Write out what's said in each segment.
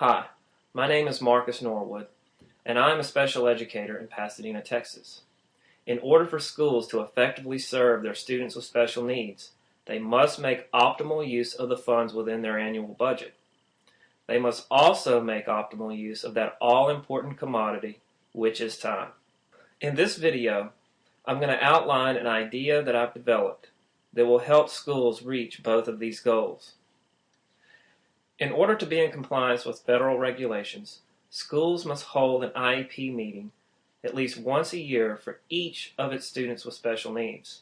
Hi, my name is Marcus Norwood, and I am a special educator in Pasadena, Texas. In order for schools to effectively serve their students with special needs, they must make optimal use of the funds within their annual budget. They must also make optimal use of that all-important commodity, which is time. In this video, I'm going to outline an idea that I've developed that will help schools reach both of these goals. In order to be in compliance with federal regulations, schools must hold an IEP meeting at least once a year for each of its students with special needs.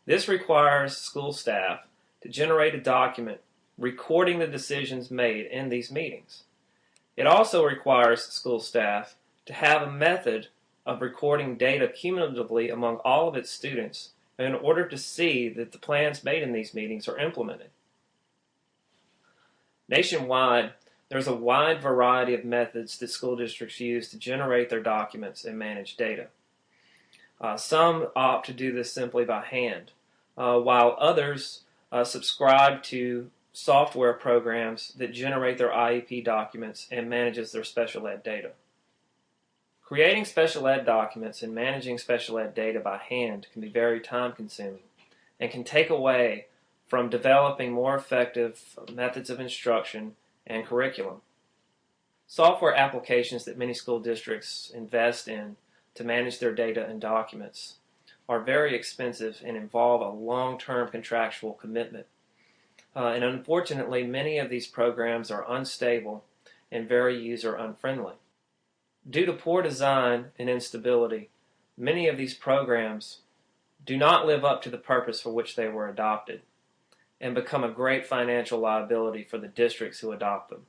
This requires school staff to generate a document recording the decisions made in these meetings. It also requires school staff to have a method of recording data cumulatively among all of its students in order to see that the plans made in these meetings are implemented. Nationwide, there's a wide variety of methods that school districts use to generate their documents and manage data. Some opt to do this simply by hand, while others subscribe to software programs that generate their IEP documents and manages their special ed data. Creating special ed documents and managing special ed data by hand can be very time-consuming and can take away from developing more effective methods of instruction and curriculum. Software applications that many school districts invest in to manage their data and documents are very expensive and involve a long-term contractual commitment. And unfortunately, many of these programs are unstable and very user-unfriendly. Due to poor design and instability, many of these programs do not live up to the purpose for which they were adopted, and become a great financial liability for the districts who adopt them.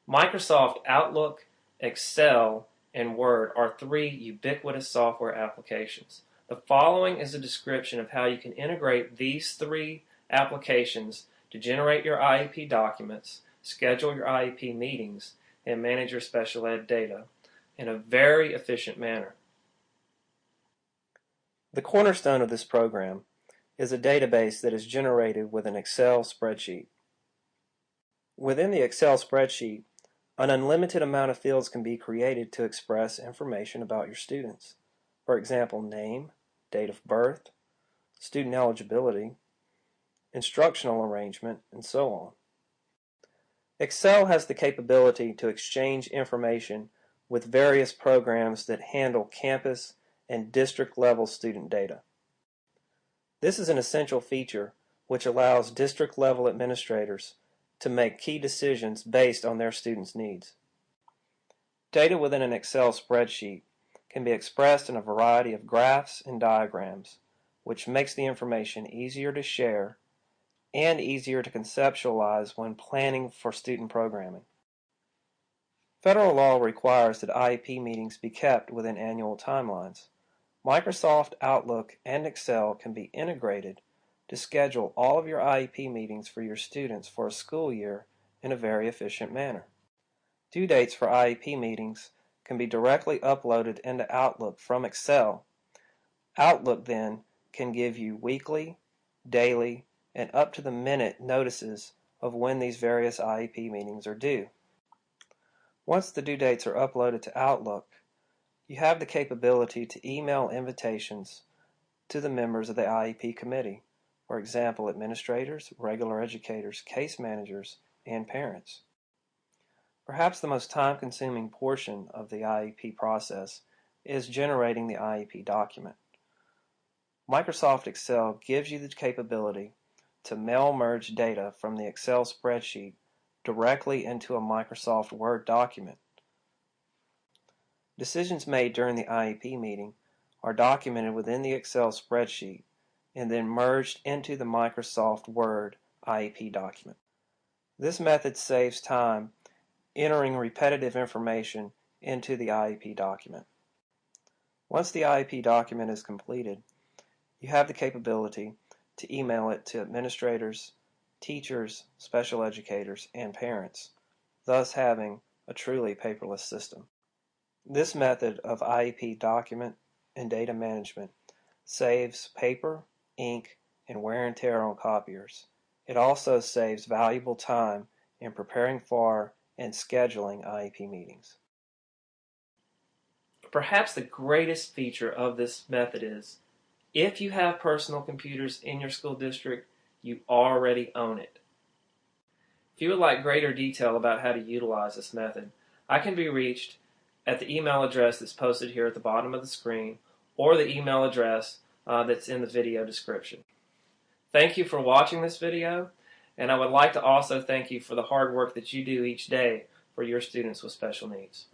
Microsoft Outlook, Excel, and Word are three ubiquitous software applications. The following is a description of how you can integrate these three applications to generate your IEP documents, schedule your IEP meetings, and manage your special ed data in a very efficient manner. The cornerstone of this program is a database that is generated with an Excel spreadsheet. Within the Excel spreadsheet, an unlimited amount of fields can be created to express information about your students. For example, name, date of birth, student eligibility, instructional arrangement, and so on. Excel has the capability to exchange information with various programs that handle campus and district-level student data. This is an essential feature which allows district-level administrators to make key decisions based on their students' needs. Data within an Excel spreadsheet can be expressed in a variety of graphs and diagrams, which makes the information easier to share and easier to conceptualize when planning for student programming. Federal law requires that IEP meetings be kept within annual timelines. Microsoft Outlook and Excel can be integrated to schedule all of your IEP meetings for your students for a school year in a very efficient manner. Due dates for IEP meetings can be directly uploaded into Outlook from Excel. Outlook then can give you weekly, daily, and up-to-the-minute notices of when these various IEP meetings are due. Once the due dates are uploaded to Outlook, you have the capability to email invitations to the members of the IEP committee, for example, administrators, regular educators, case managers, and parents. Perhaps the most time-consuming portion of the IEP process is generating the IEP document. Microsoft Excel gives you the capability to mail merge data from the Excel spreadsheet directly into a Microsoft Word document. Decisions made during the IEP meeting are documented within the Excel spreadsheet and then merged into the Microsoft Word IEP document. This method saves time entering repetitive information into the IEP document. Once the IEP document is completed, you have the capability to email it to administrators, teachers, special educators, and parents, thus having a truly paperless system. This method of IEP document and data management saves paper, ink, and wear and tear on copiers. It also saves valuable time in preparing for and scheduling IEP meetings. Perhaps the greatest feature of this method is, if you have personal computers in your school district, you already own it. If you would like greater detail about how to utilize this method, I can be reached at the email address that's posted here at the bottom of the screen, or the email address that's in the video description. Thank you for watching this video, and I would like to also thank you for the hard work that you do each day for your students with special needs.